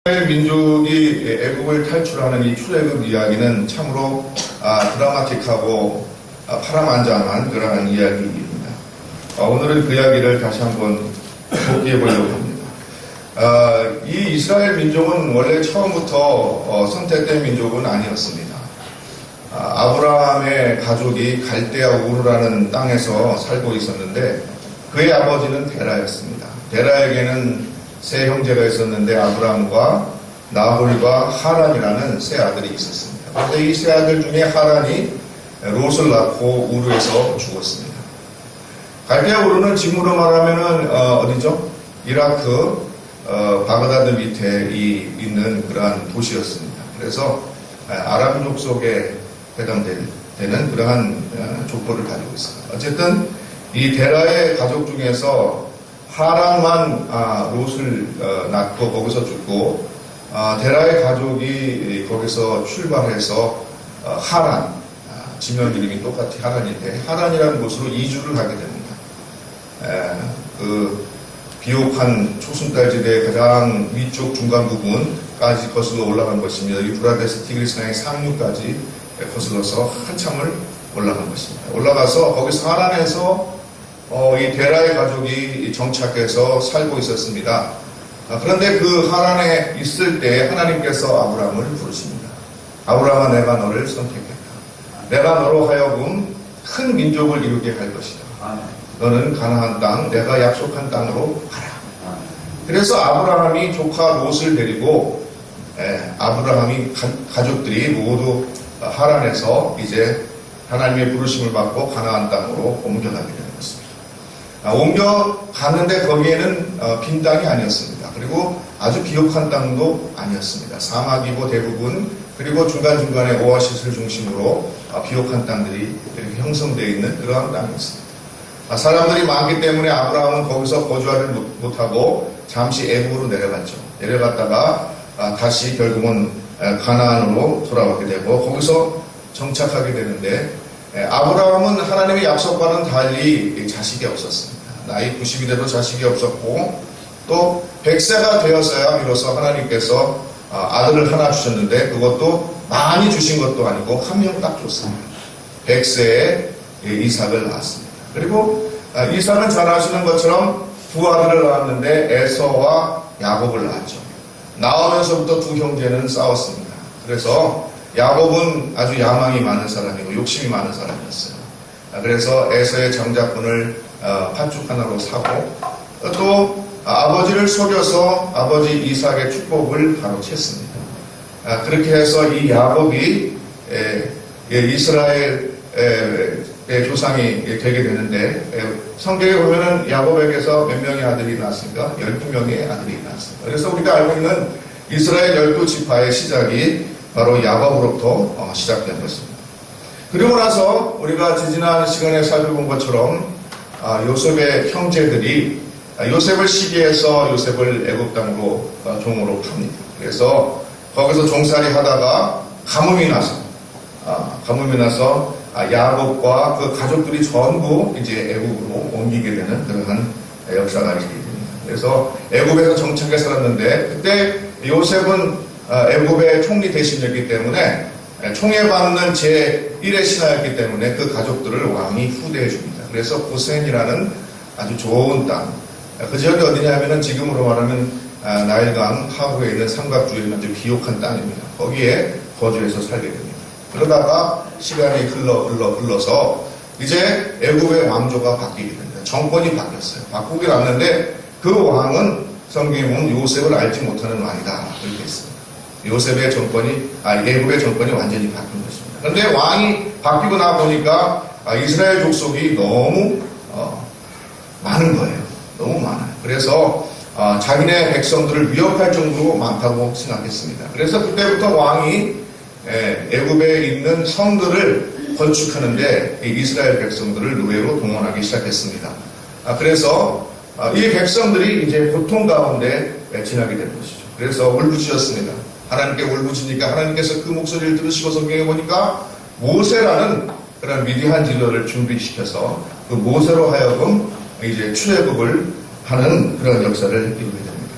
이스라엘 민족이 애국을 탈출하는 이 출애굽 이야기는 참으로 드라마틱하고 파란만장한 그러한 이야기입니다. 오늘은 그 이야기를 다시 한번 복기해 보려고 합니다. 이 이스라엘 민족은 원래 처음부터 선택된 민족은 아니었습니다. 아브라함의 가족이 갈대아 우르라는 땅에서 살고 있었는데 그의 아버지는 데라였습니다. 데라에게는 세 형제가 있었는데 아브라함과 나홀과 하란이라는 세 아들이 있었습니다. 그런데 이 세 아들 중에 하란이 롯을 낳고 우르에서 죽었습니다. 갈대아 우르는 지금으로 말하면은 어디죠? 이라크 바그다드 밑에 있는 그러한 도시였습니다. 그래서 아람족 속에 해당되는 그러한 족보를 가지고 있습니다. 어쨌든 이 데라의 가족 중에서 하란만 롯을 낳고 거기서 죽고 데라의 가족이 거기서 출발해서 하란, 지명 이름이 똑같이 하란인데 하란이라는 곳으로 이주를 하게 됩니다. 그 비옥한 초순달지대의 가장 위쪽 중간 부분까지 거슬러 올라간 것입니다. 유프라데스 티그리스강의 상류까지 거슬러서 한참을 올라간 것입니다. 올라가서 거기서 하란에서 이 데라의 가족이 정착해서 살고 있었습니다. 그런데 그 하란에 있을 때 하나님께서 아브라함을 부르십니다. 아브라함아, 내가 너를 선택했다. 내가 너로 하여금 큰 민족을 이루게 할 것이다. 너는 가나안 땅, 내가 약속한 땅으로 가라. 그래서 아브라함이 조카 롯을 데리고 아브라함이 가족들이 모두 하란에서 이제 하나님의 부르심을 받고 가나안 땅으로 옮겨가게 되는 것입니다. 옮겨갔는데 거기에는 빈 땅이 아니었습니다. 그리고 아주 비옥한 땅도 아니었습니다. 사막이고 대부분, 그리고 중간중간에 오아시스를 중심으로 비옥한 땅들이 이렇게 형성되어 있는 그러한 땅이었습니다. 사람들이 많기 때문에 아브라함은 거기서 거주하지 못하고 잠시 애굽으로 내려갔죠. 내려갔다가 다시 결국은 가나안으로 돌아가게 되고 거기서 정착하게 되는데 아브라함은 하나님의 약속과는 달리 자식이 없었습니다. 나이 90이 돼도 자식이 없었고 또 100세가 되었어야 비로소 하나님께서 아들을 하나 주셨는데 그것도 많이 주신 것도 아니고 한 명 딱 줬습니다. 100세에 이삭을 낳았습니다. 그리고 이삭은 잘 아시는 것처럼 두 아들을 낳았는데 에서와 야곱을 낳았죠. 나오면서부터 두 형제는 싸웠습니다. 그래서 야곱은 아주 야망이 많은 사람이고 욕심이 많은 사람이었어요. 그래서 에서의 장자권을 팥죽 하나로 사고 또 아버지를 속여서 아버지 이삭의 축복을 가로챘습니다. 그렇게 해서 이 야곱이 이스라엘의 조상이 되게 되는데 성경에 보면은 야곱에게서 몇 명의 아들이 낳았습니까? 12명의 아들이 낳았습니다. 그래서 우리가 알고 있는 이스라엘 12지파의 시작이 바로 야곱으로부터 시작된 것입니다. 그리고 나서 우리가 지난 시간에 살펴본 것처럼 요셉의 형제들이 요셉을 시기해서 요셉을 애굽 땅으로 종으로 팝니다. 그래서 거기서 종살이 하다가 가뭄이 나서 야곱과 그 가족들이 전부 이제 애굽으로 옮기게 되는 그러한 역사가 있게 됩니다. 그래서 애굽에서 정착해 살았는데 그때 요셉은 애굽의 총리 대신이었기 때문에 총애받는 제1의 신하였기 때문에 그 가족들을 왕이 후대해 줍니다. 그래서 고센이라는 아주 좋은 땅, 그 지역이 어디냐면은 지금으로 말하면 나일강 하구에 있는 삼각주에 아주 비옥한 땅입니다. 거기에 거주해서 살게 됩니다. 그러다가 시간이 흘러서 이제 애굽의 왕조가 바뀌게 됩니다. 정권이 바뀌었어요. 바꾸게 났는데 그 왕은 성경에 보면 요셉을 알지 못하는 왕이다 이렇게 했습니다. 요셉의 정권이 애굽의 정권이 완전히 바뀐 것입니다. 그런데 왕이 바뀌고 나 보니까 이스라엘 족속이 너무 많은 거예요. 너무 많아요. 그래서 자기네 백성들을 위협할 정도로 많다고 생각했습니다. 그래서 그때부터 왕이 애굽에 있는 성들을 건축하는데 이스라엘 백성들을 노예로 동원하기 시작했습니다. 그래서 이 백성들이 이제 고통 가운데 지나게 된 것이죠. 그래서 울부짖었습니다. 하나님께 울부짖으니까 하나님께서 그 목소리를 들으시고 성경에 보니까 모세라는 그런 위대한 지도를 준비시켜서 그 모세로 하여금 이제 출애굽을 하는 그런 역사를 이루게 됩니다.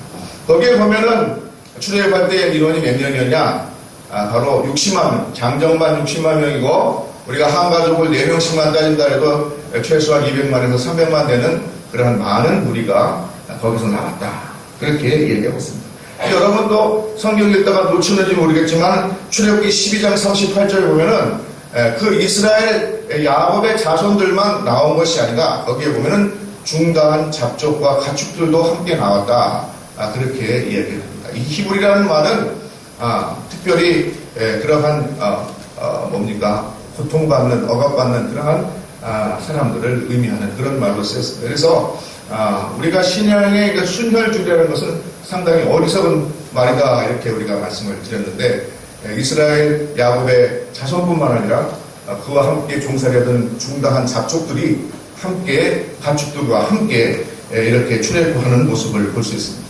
거기에 보면은 출애굽할 때 인원이 몇 명이었냐? 바로 60만 명, 장정만 60만 명이고 우리가 한 가족을 4명씩만 따진다 해도 최소한 200만에서 300만 되는 그러한 많은 무리가 거기서 나왔다. 그렇게 얘기하고 있습니다. 여러분도 성경 읽다가 놓치는지 모르겠지만 출애굽기 12장 38절에 보면은 그 이스라엘 야곱의 자손들만 나온 것이 아니라 거기에 보면은 중다한 잡족과 가축들도 함께 나왔다. 그렇게 이야기를 합니다. 이 히브리라는 말은 특별히 그러한 뭡니까 고통받는 억압받는 그러한 사람들을 의미하는 그런 말로 쓰였습니다. 그래서 우리가 신앙의 순혈주의라는 것은 상당히 어리석은 말이다 이렇게 우리가 말씀을 드렸는데 이스라엘 야곱의 자손뿐만 아니라 그와 함께 종살이하던 중다한 잡족들이 함께 가축들과 함께 이렇게 출애굽하는 모습을 볼 수 있습니다.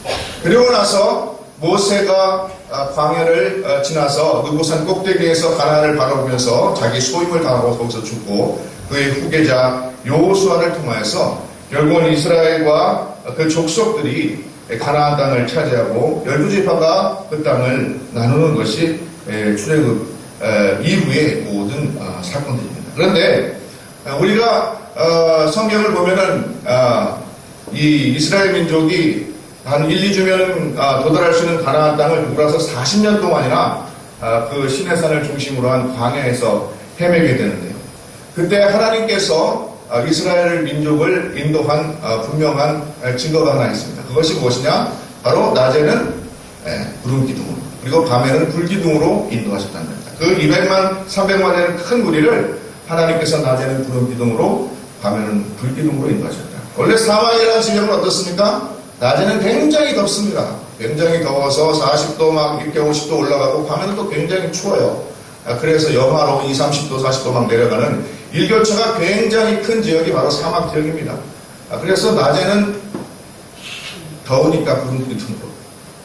그리고 나서 모세가 광야를 지나서 느보산 꼭대기에서 가나안을 바라보면서 자기 소임을 당하고 거기서 죽고 그의 후계자 여호수아를 통하여서 결국은 이스라엘과 그 족속들이 가나안 땅을 차지하고 12지파가 그 땅을 나누는 것이 출애굽 이후의 모든 사건들입니다. 그런데 우리가 성경을 보면은 이 이스라엘 민족이 한 1, 2주면 도달할 수 있는 가나안 땅을 돌아서 40년 동안이나 그 시내산을 중심으로 한 광야에서 헤매게 되는데요. 그때 하나님께서 이스라엘 민족을 인도한 분명한 증거가 하나 있습니다. 그것이 무엇이냐? 바로 낮에는 구름 기둥으로 그리고 밤에는 불 기둥으로 인도하셨다는 겁니다. 그 200만, 300만 되는 큰 무리를 하나님께서 낮에는 구름 기둥으로 밤에는 불 기둥으로 인도하셨다. 원래 사막이라는 지형은 어떻습니까? 낮에는 굉장히 덥습니다. 굉장히 더워서 40도 막 이렇게 50도 올라가고 밤에는 또 굉장히 추워요. 그래서 영하로 20, 30도, 40도 막 내려가는 일교차가 굉장히 큰 지역이 바로 사막 지역입니다. 그래서 낮에는 더우니까 구름 기둥으로,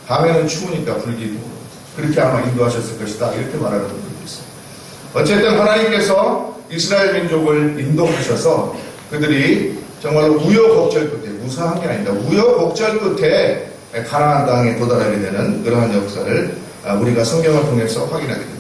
밤에는 추우니까 불 기둥으로 그렇게 아마 인도하셨을 것이다. 이렇게 말하는 분들이 있어요. 어쨌든 하나님께서 이스라엘 민족을 인도하셔서 그들이 정말로 우여곡절 끝에, 무사한 게 아니다. 우여곡절 끝에 가나안 땅에 도달하게 되는 그러한 역사를 우리가 성경을 통해서 확인하게 됩니다.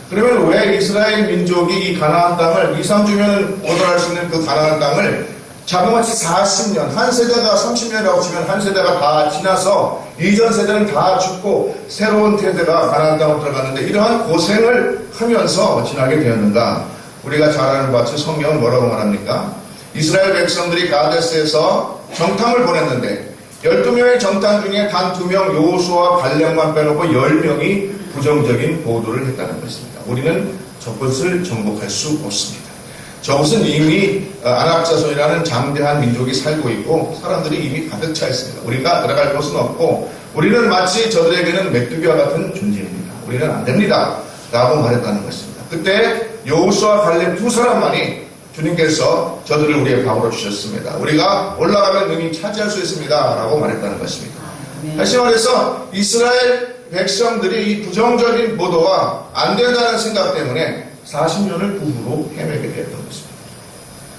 그러면 왜 이스라엘 민족이 이 가나안 땅을 2, 3주면 도달할 수 있는 그 가나안 땅을 자그마치 40년, 한 세대가 30년이라고 치면 한 세대가 다 지나서 이전 세대는 다 죽고 새로운 세대가 가나안 땅으로 들어갔는데 이러한 고생을 하면서 지나게 되었는가? 우리가 잘 아는 바처럼 성경은 뭐라고 말합니까? 이스라엘 백성들이 가데스에서 정탐을 보냈는데 12명의 정탐 중에 단 2명 여호수아와 갈렙만 빼놓고 10명이 부정적인 보도를 했다는 것입니다. 우리는 저것을 정복할 수 없습니다. 저것은 이미 아낙자손이라는 장대한 민족이 살고 있고 사람들이 이미 가득 차 있습니다. 우리가 들어갈 곳은 없고 우리는 마치 저들에게는 메뚜기와 같은 존재입니다. 우리는 안 됩니다. 라고 말했다는 것입니다. 그때 여호수아와 갈렙 두 사람만이 주님께서 저들을 우리의 방으로 주셨습니다. 우리가 올라가면 능히 차지할 수 있습니다. 라고 말했다는 것입니다. 다시 말해서 이스라엘 백성들이 이 부정적인 보도가 안 된다는 생각 때문에 40년을 그 후로 헤매게 되었던 것입니다.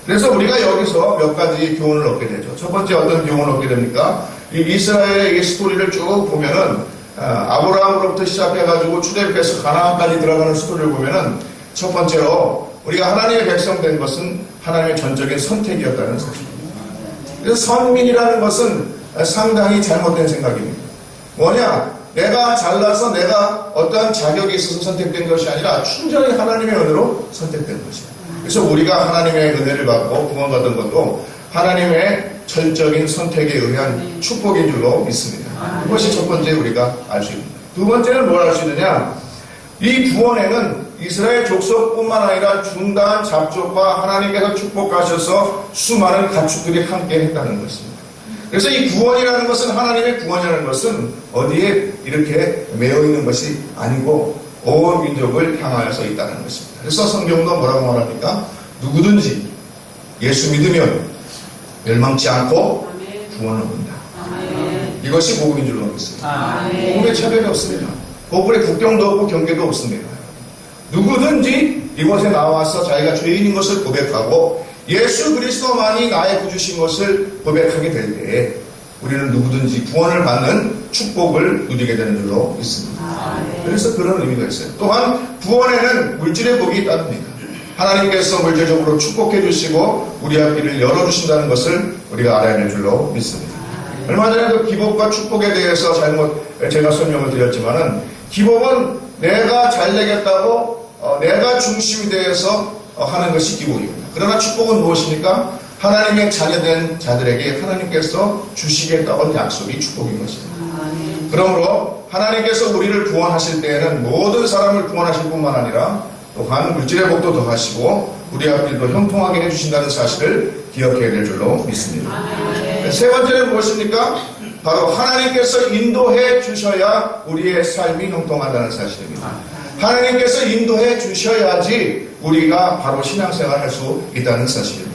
그래서 우리가 여기서 몇 가지 교훈을 얻게 되죠. 첫 번째 어떤 교훈을 얻게 됩니까? 이 이스라엘의 이 스토리를 쭉 보면은 아브라함으로부터 시작해가지고 출애굽해서 가나안까지 들어가는 스토리를 보면은 첫 번째로 우리가 하나님의 백성 된 것은 하나님의 전적인 선택이었다는 사실입니다. 그래서 선민이라는 것은 상당히 잘못된 생각입니다. 뭐냐? 내가 잘나서 내가 어떠한 자격이 있어서 선택된 것이 아니라 충전히 하나님의 은혜로 선택된 것이다. 그래서 우리가 하나님의 은혜를 받고 구원받은 것도 하나님의 철적인 선택에 의한 축복인 줄로 믿습니다. 그것이 첫 번째 우리가 알 수 있습니다. 두 번째는 뭘 알 수 있느냐? 이 구원에는 이스라엘 족속뿐만 아니라 중다한 잡족과 하나님께서 축복하셔서 수많은 가축들이 함께 했다는 것입니다. 그래서 이 구원이라는 것은 하나님의 구원이라는 것은 어디에 이렇게 매여 있는 것이 아니고 온 민족을 향하여서 있다는 것입니다. 그래서 성경도 뭐라고 말합니까? 누구든지 예수 믿으면 멸망치 않고 구원을 얻는다. 이것이 복음인 줄로 믿습니다. 복음에 차별이 없습니다. 복음에 국경도 없고 경계도 없습니다. 누구든지 이곳에 나와서 자기가 죄인인 것을 고백하고 예수 그리스도만이 나의 구주신 것을 고백하게 될 때에 우리는 누구든지 구원을 받는 축복을 누리게 되는 줄로 믿습니다. 그래서 그런 의미가 있어요. 또한 구원에는 물질의 복이 따릅니다. 하나님께서 물질적으로 축복해 주시고 우리 앞길을 열어주신다는 것을 우리가 알아야 될 줄로 믿습니다. 얼마 전에도 기복과 축복에 대해서 제가 설명을 드렸지만은, 기복은 내가 잘 되겠다고 내가 중심이 되어서 하는 것이 기복입니다. 그러나 축복은 무엇입니까? 하나님의 자녀된 자들에게 하나님께서 주시겠다는 약속이 축복인 것입니다. 그러므로 하나님께서 우리를 구원하실 때에는 모든 사람을 구원하실 뿐만 아니라 또한 물질의 복도 더하시고 우리 앞길도 형통하게 해주신다는 사실을 기억해야 될 줄로 믿습니다. 세 번째는 무엇입니까? 바로 하나님께서 인도해 주셔야 우리의 삶이 형통한다는 사실입니다. 하나님께서 인도해 주셔야지 우리가 바로 신앙생활을 할 수 있다는 사실입니다.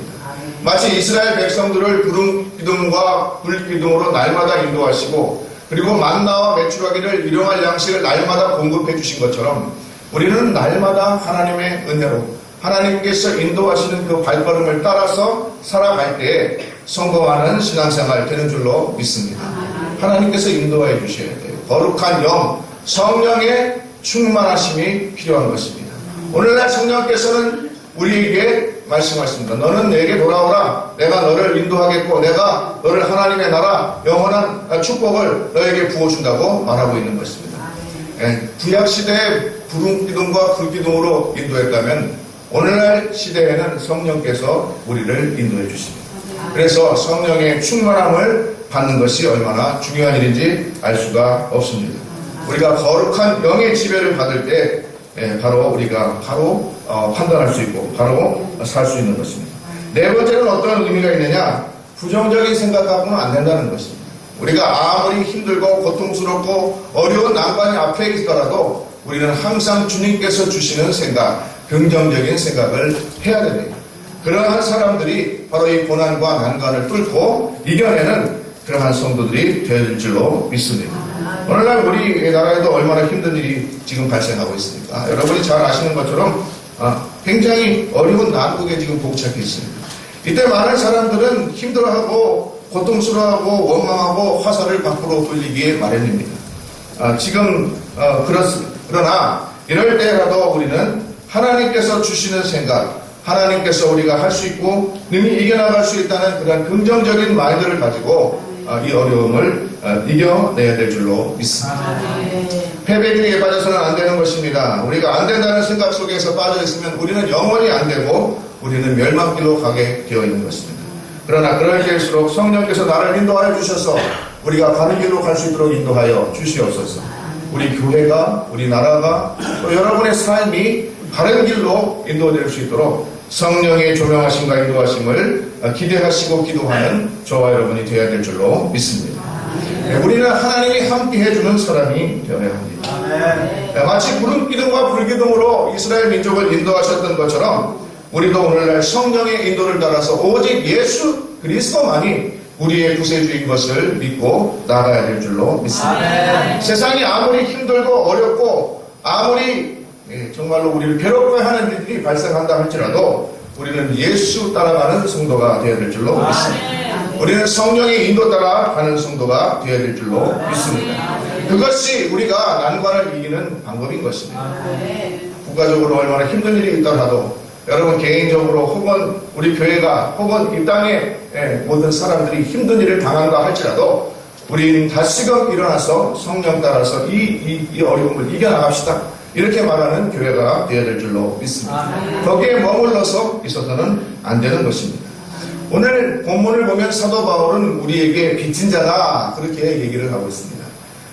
마치 이스라엘 백성들을 구름 기둥과 불 기둥으로 날마다 인도하시고 그리고 만나와 메추라기를 일용할 양식을 날마다 공급해 주신 것처럼 우리는 날마다 하나님의 은혜로 하나님께서 인도하시는 그 발걸음을 따라서 살아갈 때 성공하는 신앙생활 되는 줄로 믿습니다. 하나님께서 인도해 주셔야 돼요. 거룩한 영, 성령의 충만하심이 필요한 것입니다. 오늘날 성령께서는 우리에게 말씀하십니다. 너는 내게 돌아오라. 내가 너를 인도하겠고 내가 너를 하나님의 나라 영원한 축복을 너에게 부어준다고 말하고 있는 것입니다. 구약시대에 구름기둥과 불기둥으로 인도했다면 오늘날 시대에는 성령께서 우리를 인도해 주십니다. 그래서 성령의 충만함을 받는 것이 얼마나 중요한 일인지 알 수가 없습니다. 우리가 거룩한 영의 지배를 받을 때 바로 우리가 판단할 수 있고 바로 살 수 있는 것입니다. 네 번째는 어떤 의미가 있느냐? 부정적인 생각하고는 안 된다는 것입니다. 우리가 아무리 힘들고 고통스럽고 어려운 난관이 앞에 있더라도 우리는 항상 주님께서 주시는 생각, 긍정적인 생각을 해야 됩니다. 그러한 사람들이 바로 이 고난과 난관을 뚫고 이겨내는 그러한 성도들이 될 줄로 믿습니다. 오늘날 우리나라에도 얼마나 힘든 일이 지금 발생하고 있습니까? 여러분이 잘 아시는 것처럼 굉장히 어려운 난국에 지금 봉착해 있습니다. 이때 많은 사람들은 힘들어하고 고통스러워하고 원망하고 화살을 밖으로 돌리기에 마련입니다. 그러나 이럴 때라도 우리는 하나님께서 주시는 생각, 하나님께서 우리가 할 수 있고 능히 이겨나갈 수 있다는 그런 긍정적인 마인드를 가지고 이 어려움을 이겨내야 될 줄로 믿습니다. 패배주의에 빠져서는 안 되는 것입니다. 우리가 안 된다는 생각 속에서 빠져 있으면 우리는 영원히 안 되고 우리는 멸망길로 가게 되어 있는 것입니다. 그러나 그럴 때일수록 성령께서 나를 인도하여 주셔서 우리가 가는 길로 갈 수 있도록 인도하여 주시옵소서. 우리 교회가, 우리 나라가, 또 여러분의 삶이 바른 길로 인도될 수 있도록 성령의 조명하심과 인도하심을 기대하시고 기도하는 저와 여러분이 되어야 될 줄로 믿습니다. 우리는 하나님이 함께 해주는 사람이 되어야 합니다. 마치 구름기둥과 불기둥으로 이스라엘 민족을 인도하셨던 것처럼 우리도 오늘날 성령의 인도를 따라서 오직 예수 그리스도만이 우리의 구세주인 것을 믿고 나가야 될 줄로 믿습니다. 세상이 아무리 힘들고 어렵고 아무리 정말로 우리를 괴롭게 하는 일들이 발생한다 할지라도 우리는 예수 따라가는 성도가 되어야 될 줄로 믿습니다. 우리는 성령의 인도 따라 가는 성도가 되어야 될 줄로 믿습니다. 그것이 우리가 난관을 이기는 방법인 것입니다. 국가적으로 얼마나 힘든 일이 있더라도 여러분 개인적으로 혹은 우리 교회가 혹은 이 땅의 모든 사람들이 힘든 일을 당한다 할지라도 우리는 다시금 일어나서 성령 따라서 이 어려움을 이겨나갑시다. 이렇게 말하는 교회가 되어야 될 줄로 믿습니다. 거기에 머물러서 있어서는 안 되는 것입니다. 오늘 본문을 보면 사도 바울은 우리에게 빚진 자다 그렇게 얘기를 하고 있습니다.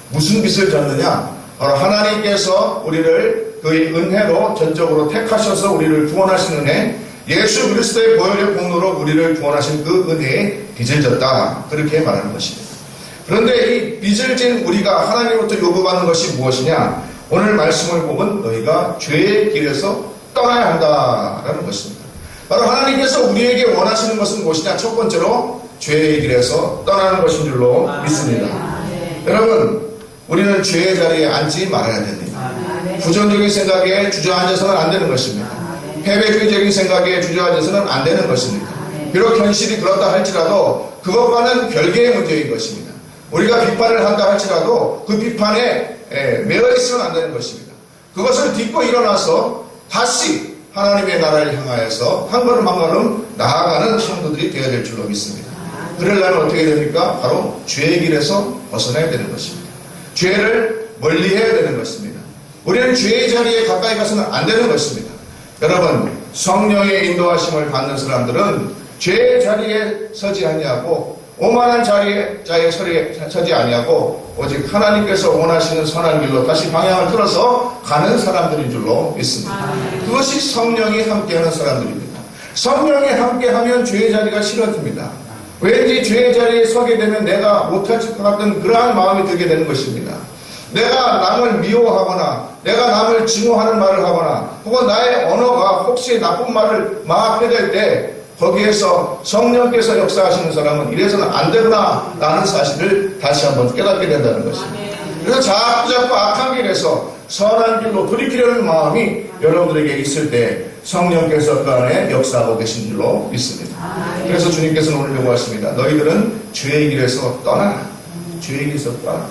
무슨 빚을 졌느냐? 바로 하나님께서 우리를 그의 은혜로 전적으로 택하셔서 우리를 구원하신 은혜, 예수 그리스도의 보혈의 공로로 우리를 구원하신 그 은혜에 빚을 졌다 그렇게 말하는 것입니다. 그런데 이 빚을 진 우리가 하나님으로부터 요구하는 것이 무엇이냐? 오늘 말씀을 보면 너희가 죄의 길에서 떠나야 한다라는 것입니다. 바로 하나님께서 우리에게 원하시는 것은 무엇이냐? 첫 번째로 죄의 길에서 떠나는 것인 줄로 믿습니다. 여러분, 우리는 죄의 자리에 앉지 말아야 됩니다. 부정적인 생각에 주저앉아서는 안 되는 것입니다. 패배주의적인 생각에 주저앉아서는 안 되는 것입니다. 비록 현실이 그렇다 할지라도 그것과는 별개의 문제인 것입니다. 우리가 비판을 한다 할지라도 그 비판에 매여 있으면 안 되는 것입니다. 그것을 딛고 일어나서 다시 하나님의 나라를 향하여서 한 걸음 한 걸음 나아가는 성도들이 되어야 될 줄로 믿습니다. 그러려면 어떻게 됩니까? 바로 죄의 길에서 벗어나야 되는 것입니다. 죄를 멀리해야 되는 것입니다. 우리는 죄의 자리에 가까이 가서는 안 되는 것입니다. 여러분, 성령의 인도하심을 받는 사람들은 죄의 자리에 서지 아니하고 오만한 자리에 서지 아니하고 오직 하나님께서 원하시는 선한 길로 다시 방향을 틀어서 가는 사람들인 줄로 믿습니다. 그것이 성령이 함께하는 사람들입니다. 성령이 함께하면 죄의 자리가 싫어집니다. 왠지 죄의 자리에 서게 되면 내가 못할 것 같은 그러한 마음이 들게 되는 것입니다. 내가 남을 미워하거나 내가 남을 증오하는 말을 하거나 혹은 나의 언어가 혹시 나쁜 말을 막 해댈 때 거기에서 성령께서 역사하시는 사람은 이래서는 안 되구나 라는 사실을 다시 한번 깨닫게 된다는 것입니다. 그래서 자꾸 악한 길에서 선한 길로 돌이키려는 마음이 여러분들에게 있을 때 성령께서 그 안에 역사하고 계신 줄로 믿습니다. 그래서 주님께서는 오늘 요구하십니다. 너희들은 죄의 길에서 떠나라. 죄의 길에서 떠나라.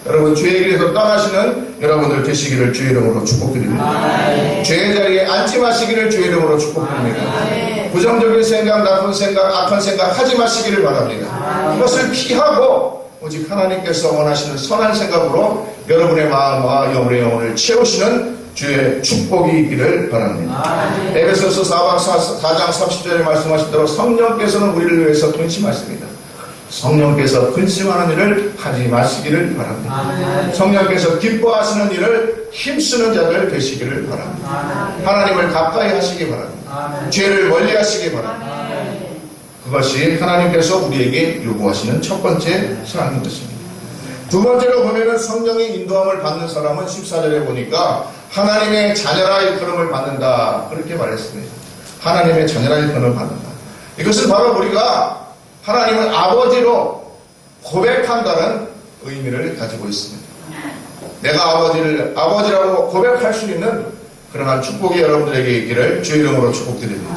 여러분, 죄의 길에서 떠나시는 여러분들 되시기를 주의 이름으로 축복드립니다. 죄의 자리에 앉지 마시기를 주의 이름으로 축복드립니다. 부정적인 생각, 나쁜 생각, 악한 생각 하지 마시기를 바랍니다. 그것을 피하고 오직 하나님께서 원하시는 선한 생각으로 여러분의 마음과 영혼을 채우시는 주의 축복이 있기를 바랍니다. 에베소서 4장 30절에 말씀하신 대로 성령께서는 우리를 위해서 근심하십니다. 성령께서 근심하는 일을 하지 마시기를 바랍니다. 성령께서 기뻐하시는 일을 힘쓰는 자들 되시기를 바랍니다. 하나님을 가까이 하시기 바랍니다. 죄를 멀리 하시기 바랍니다. 그것이 하나님께서 우리에게 요구하시는 첫 번째 사랑인 것입니다. 두 번째로 보면은 성령의 인도함을 받는 사람은 14절에 보니까 하나님의 자녀라 일컬음을 받는다 그렇게 말했습니다. 하나님의 자녀라 일컬음을 받는다. 이것은 바로 우리가 하나님을 아버지로 고백한다는 의미를 가지고 있습니다. 내가 아버지라고 고백할 수 있는 그러한 축복이 여러분들에게 있기를 주의 이름으로 축복드립니다.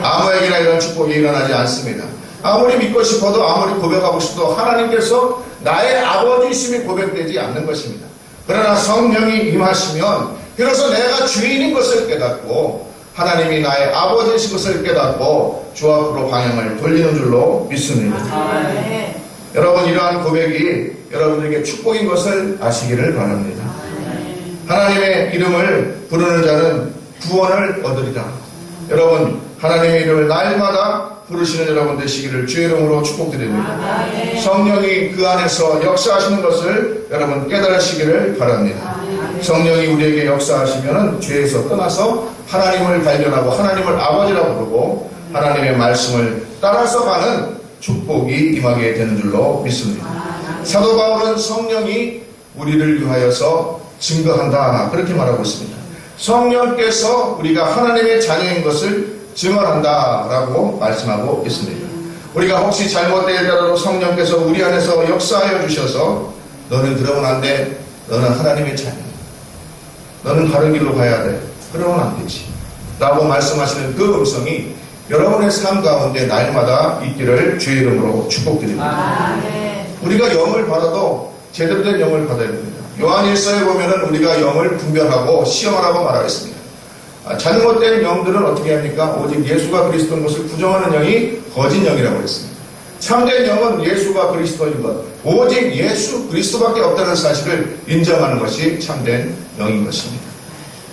아무에게나 이런 축복이 일어나지 않습니다. 아무리 믿고 싶어도 아무리 고백하고 싶어도 하나님께서 나의 아버지이심이 고백되지 않는 것입니다. 그러나 성령이 임하시면 비로소 내가 주인인 것을 깨닫고 하나님이 나의 아버지이신 것을 깨닫고 주 앞으로 방향을 돌리는 줄로 믿습니다. 여러분, 이러한 고백이 여러분들에게 축복인 것을 아시기를 바랍니다. 하나님의 이름을 부르는 자는 구원을 얻으리라. 여러분, 하나님의 이름을 날마다 부르시는 여러분 되시기를 주의 이름으로 축복드립니다. 성령이 그 안에서 역사하시는 것을 여러분 깨달으시기를 바랍니다. 성령이 우리에게 역사하시면 죄에서 떠나서 하나님을 발견하고 하나님을 아버지라고 부르고 하나님의 말씀을 따라서 가는 축복이 임하게 되는 줄로 믿습니다. 사도 바울은 성령이 우리를 위하여서 증거한다 그렇게 말하고 있습니다. 성령께서 우리가 하나님의 자녀인 것을 증언한다 라고 말씀하고 있습니다. 우리가 혹시 잘못되더라도 성령께서 우리 안에서 역사하여 주셔서 너는 그러면 안 돼. 너는 하나님의 자녀. 너는 다른 길로 가야 돼. 그러면 안 되지. 라고 말씀하시는 그 음성이 여러분의 삶 가운데 날마다 있기를 주의 이름으로 축복드립니다. 우리가 영을 받아도 제대로 된 영을 받아야 됩니다. 요한일서에 보면은 우리가 영을 분별하고 시험하라고 말하고 있습니다. 잘못된 영들은 어떻게 합니까? 오직 예수가 그리스도인 것을 부정하는 영이 거짓 영이라고 했습니다. 참된 영은 예수가 그리스도인 것, 오직 예수 그리스도밖에 없다는 사실을 인정하는 것이 참된 영인 것입니다.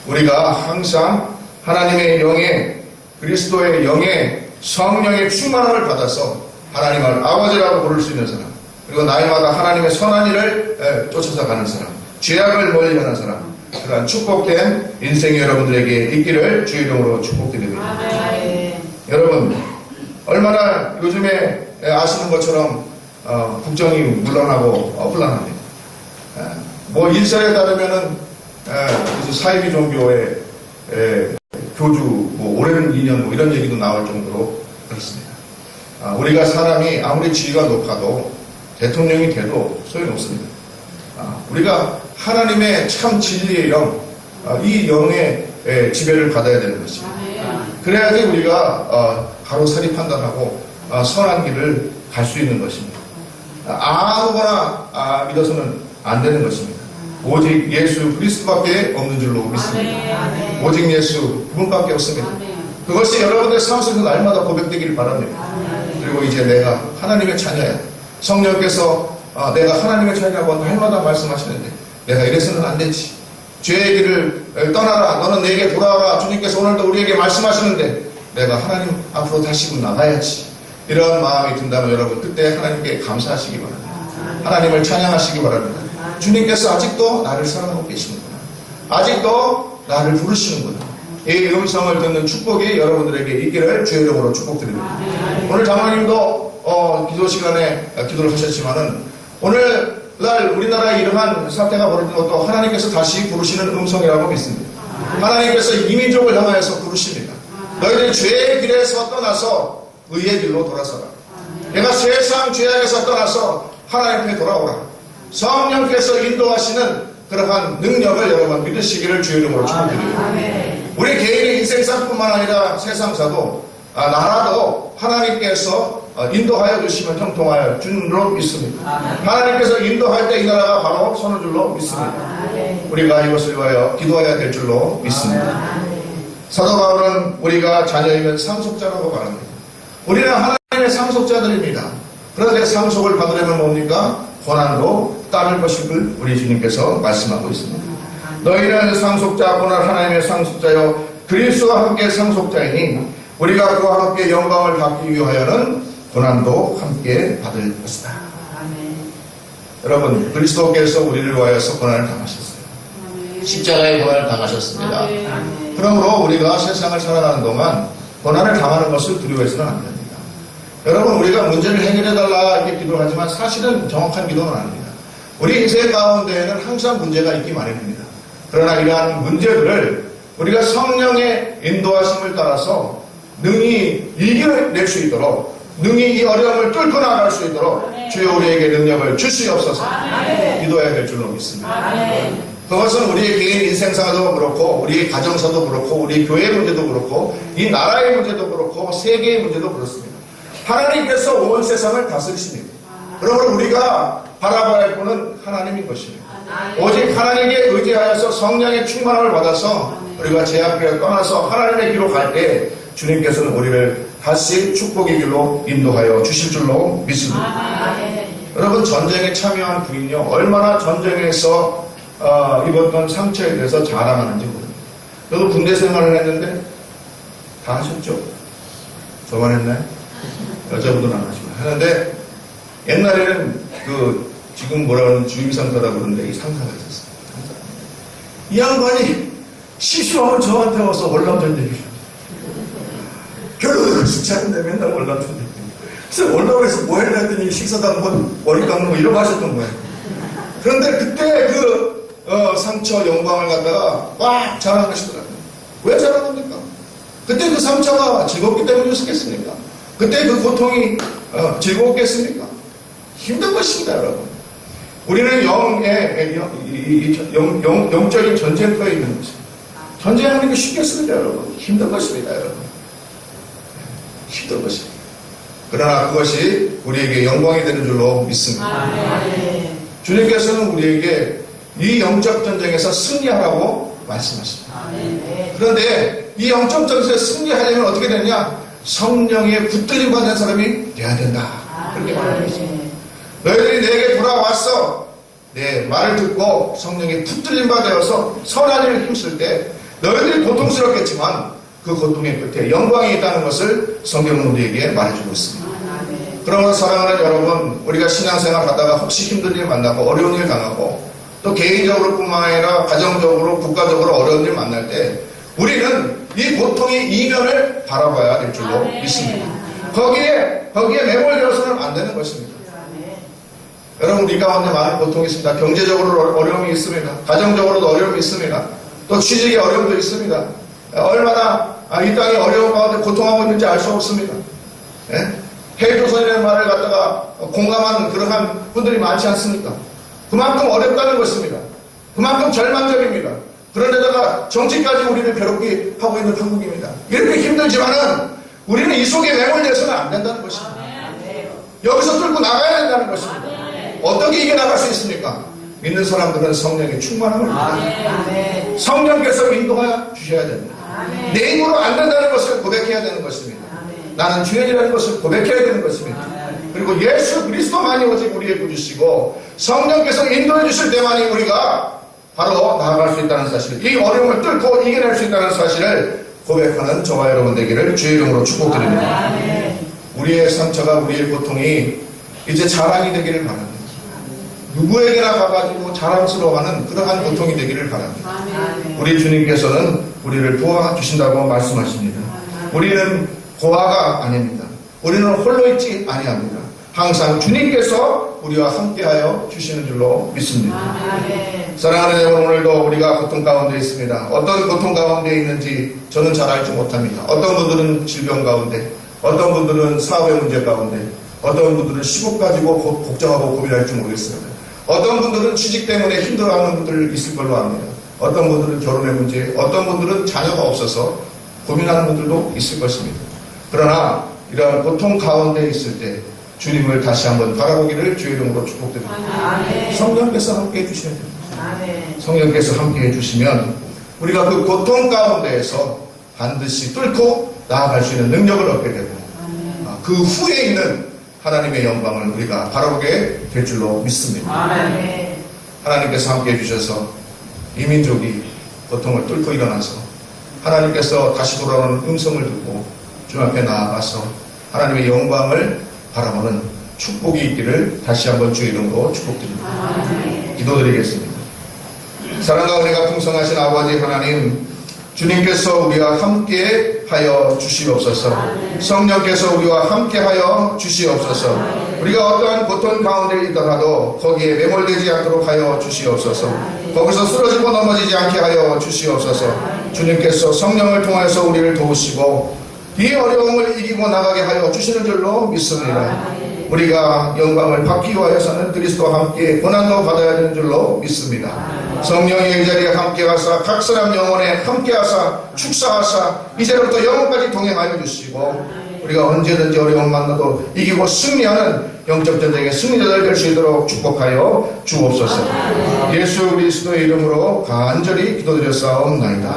우리가 항상 하나님의 영에, 그리스도의 영에, 성령의 충만함을 받아서 하나님을 아버지라고 부를 수 있는 사람, 그리고 날마다 하나님의 선한 일을 쫓아서 가는 사람, 죄악을 멀리하는 사람, 그러한 축복된 인생이 여러분들에게 있기를 주의 이름으로 축복드립니다. 여러분, 얼마나 요즘에 아시는 것처럼 국정이 물러나고 혼란합니다. 뭐 일설에 따르면은 사이비 종교의 교주 뭐 올해는 2년 뭐 이런 얘기도 나올 정도로 그렇습니다. 우리가 사람이 아무리 지위가 높아도 대통령이 돼도 소용없습니다. 우리가 하나님의 참 진리의 영, 이 영의 지배를 받아야 되는 것입니다. 그래야지 우리가 바로 사리 판단하고 선한 길을 갈 수 있는 것입니다. 아무거나 믿어서는 안 되는 것입니다. 오직 예수 그리스도밖에 없는 줄로 믿습니다. 오직 예수 그분밖에 없습니다. 그것이 여러분들의 삶 속에서 날마다 고백되기를 바랍니다. 그리고 이제 내가 하나님의 자녀야. 성령께서 내가 하나님의 자녀라고 날마다 말씀하시는데 내가 이래서는 안 되지. 죄의 길을 떠나라. 너는 내게 돌아와라. 주님께서 오늘도 우리에게 말씀하시는데 내가 하나님 앞으로 다시 나가야지. 이런 마음이 든다면 여러분 그때 하나님께 감사하시기 바랍니다. 하나님을 찬양하시기 바랍니다. 주님께서 아직도 나를 사랑하고 계시는구나. 아직도 나를 부르시는구나. 이 음성을 듣는 축복이 여러분들에게 있기를 주의 이름으로 축복드립니다. 오늘 장로님도 기도 시간에 기도를 하셨지만은 오늘날 우리나라에 이러한 사태가 벌어진 것도 하나님께서 다시 부르시는 음성이라고 믿습니다. 하나님께서 이민족을 향하여서 부르십니다. 너희들이 죄의 길에서 떠나서 의의 길로 돌아서라. 내가 세상 죄악에서 떠나서 하나님 앞에 돌아오라. 성령께서 인도하시는 그러한 능력을 여러분 믿으시기를 주의 이름으로 축복드립니다. 우리 개인의 인생사뿐만 아니라 세상사도 나라도 하나님께서 인도하여 주시면 형통하여 준 줄로 믿습니다. 하나님께서 인도할 때 이 나라가 바로 서는 줄로 믿습니다. 우리가 이것을 위하여 기도해야 될 줄로 믿습니다. 사도 바울은 우리가 자녀이면 상속자라고 말합니다. 우리는 하나님의 상속자들입니다. 그런데 상속을 받으려면 뭡니까? 고난도 따를 것임을 우리 주님께서 말씀하고 있습니다. 너희는 상속자 고난 하나님의 상속자여 그리스도와 함께 상속자이니 우리가 그와 함께 영광을 받기 위하여는 고난도 함께 받을 것이다. 여러분 그리스도께서 우리를 위하여서 고난을 당하셨어요. 십자가의 고난을 당하셨습니다. 그러므로 우리가 세상을 살아가는 동안 고난을 당하는 것을 두려워해서는 안 됩니다. 여러분 우리가 문제를 해결해달라 이렇게 기도를 하지만 사실은 정확한 기도는 아닙니다. 우리 인생 가운데에는 항상 문제가 있기 마련입니다. 그러나 이러한 문제들을 우리가 성령의 인도하심을 따라서 능히 이겨낼 수 있도록 능히 이 어려움을 뚫고 나갈 수 있도록 주여 우리에게 능력을 주시옵소서. 기도해야 될 줄로 믿습니다. 그것은 우리의 개인 인생사도 그렇고 우리의 가정사도 그렇고 우리 교회 문제도 그렇고 이 나라의 문제도 그렇고 세계의 문제도 그렇습니다. 하나님께서 온 세상을 다스리십니다. 그러므로 우리가 바라봐야 할 분은 하나님인 것입니다. 오직 하나님께 의지하여서 성령의 충만함을 받아서 우리가 제약길을 떠나서 하나님의 길로 갈 때 주님께서는 우리를 다시 축복의 길로 인도하여 주실 줄로 믿습니다. 여러분 전쟁에 참여한 부인요 얼마나 전쟁에서 입었던 상처에 대해서 자랑하는지 모릅니다. 저도 군대 생활을 했는데 다 하셨죠? 저만 했나요? 여자분들은 안 하시고 하는데 옛날에는 지금 뭐라 그러는 주임상사라고 그러는데 이 상사가 있었어요. 이 양반이 실수하면 저한테 와서 월남전쟁이에요. 결혼을 수차인데 맨날 월남전쟁. 그래서 월남에서 뭐 해야 했더니 식사당 머리 깎는 거 이러고 하셨던 거예요. 그런데 그때 상처 영광을 갖다가 꽉 자랑하시더라고요. 왜 자랑합니까? 그때 그 상처가 즐겁기 때문이었겠습니까? 그때 그 고통이 즐거웠겠습니까? 힘든 것입니다, 여러분. 우리는 영적인 전쟁터에 있는 것입니다. 전쟁하는 게 쉽겠습니다, 여러분. 힘든 것입니다, 여러분. 힘든 것입니다. 그러나 그것이 우리에게 영광이 되는 줄로 믿습니다. 주님께서는 우리에게 이 영적 전쟁에서 승리하라고 말씀하십니다. 그런데 이 영적 전쟁에서 승리하려면 어떻게 되냐? 성령의 붙들림 받는 사람이 돼야 된다. 그렇게 말하는 것입니다. 너희들이 내게 돌아와서 내 말을 듣고 성령의 붙들림 받아서 선한 일을 힘쓸 때 너희들이 고통스럽겠지만 그 고통의 끝에 영광이 있다는 것을 성경은 우리에게 말해주고 있습니다. 그러므로 사랑하는 여러분, 우리가 신앙생활 하다가 혹시 힘든 일 만나고 어려운 일 당하고 또 개인적으로 뿐만 아니라 가정적으로 국가적으로 어려운 일 만날 때 우리는 이 고통의 이면을 바라봐야 될 줄로 믿습니다. 거기에 매몰되어서는 안 되는 것입니다. 여러분 우리 가운데 많은 고통이 있습니다. 경제적으로 어려움이 있습니다. 가정적으로도 어려움이 있습니다. 또 취직의 어려움도 있습니다. 얼마나 이 땅이 어려운 가운데 고통하고 있는지 알 수 없습니다. 해조선이라는 말을 갖다가 공감하는 그러한 분들이 많지 않습니까? 그만큼 어렵다는 것입니다. 그만큼 절망적입니다. 그런데다가 정치까지 우리를 괴롭게 하고 있는 한국입니다. 이렇게 힘들지만은 우리는 이 속에 매몰돼서는 안 된다는 것입니다. 여기서 뚫고 나가야 된다는 것입니다. 어떻게 이겨나갈 수 있습니까? 믿는 사람들은 성령의 충만함을 받아요. 성령께서 인도하여 주셔야 됩니다. 내 힘으로 안 된다는 것을 고백해야 되는 것입니다. 나는 죄인이라는 것을 고백해야 되는 것입니다. 그리고 예수 그리스도만이 오직 우리의 구주시고 성령께서 인도해 주실 때만이 우리가 바로 나아갈 수 있다는 사실, 이 어려움을 뚫고 이겨낼 수 있다는 사실을 고백하는 저와 여러분 되기를 주의 이름으로 축복드립니다. 우리의 상처가, 우리의 고통이 이제 자랑이 되기를 바랍니다. 누구에게나 가가지고 자랑스러워하는 그러한 고통이 되기를 바랍니다. 우리 주님께서는 우리를 도와주신다고 말씀하십니다. 우리는 고아가 아닙니다. 우리는 홀로 있지 아니합니다. 항상 주님께서 우리와 함께하여 주시는 줄로 믿습니다. 사랑하는 여러분, 오늘도 우리가 고통 가운데 있습니다. 어떤 고통 가운데 있는지 저는 잘 알지 못합니다. 어떤 분들은 질병 가운데, 어떤 분들은 사업의 문제 가운데, 어떤 분들은 시국 가지고 걱정하고 고민할지 모르겠습니다. 어떤 분들은 취직 때문에 힘들어하는 분들 있을 걸로 압니다. 어떤 분들은 결혼의 문제, 어떤 분들은 자녀가 없어서 고민하는 분들도 있을 것입니다. 그러나 이러한 고통 가운데 있을 때 주님을 다시 한번 바라보기를 주의 이름으로 축복드립니다. 성령께서 함께 해주셔야 됩니다. 성령께서 함께 해주시면 우리가 그 고통 가운데에서 반드시 뚫고 나아갈 수 있는 능력을 얻게 되고 그 후에 있는 하나님의 영광을 우리가 바라보게 될 줄로 믿습니다. 하나님께서 함께 해주셔서 이 민족이 고통을 뚫고 일어나서 하나님께서 다시 돌아오는 음성을 듣고 주 앞에 나아가서 하나님의 영광을 바라보는 축복이 있기를 다시 한번 주의 이름으로 축복드립니다. 기도드리겠습니다. 사랑과 은혜가 풍성하신 아버지 하나님, 주님께서 우리와 함께 하여 주시옵소서. 성령께서 우리와 함께 하여 주시옵소서. 우리가 어떠한 고통 가운데 있더라도 거기에 매몰되지 않도록 하여 주시옵소서. 거기서 쓰러지고 넘어지지 않게 하여 주시옵소서. 주님께서 성령을 통해서 우리를 도우시고 이 어려움을 이기고 나가게 하여 주시는 줄로 믿습니다. 우리가 영광을 받기 위하여서는 그리스도와 함께 고난도 받아야 되는 줄로 믿습니다. 성령이 이 자리에 함께 하사 각 사람 영혼에 함께 하사 축사하사 이제부터 영혼까지 동행하여 주시고 우리가 언제든지 어려움 만나도 이기고 승리하는 영적 전쟁의 승리자들 될 수 있도록 축복하여 주옵소서. 예수 그리스도의 이름으로 간절히 기도드렸사옵나이다.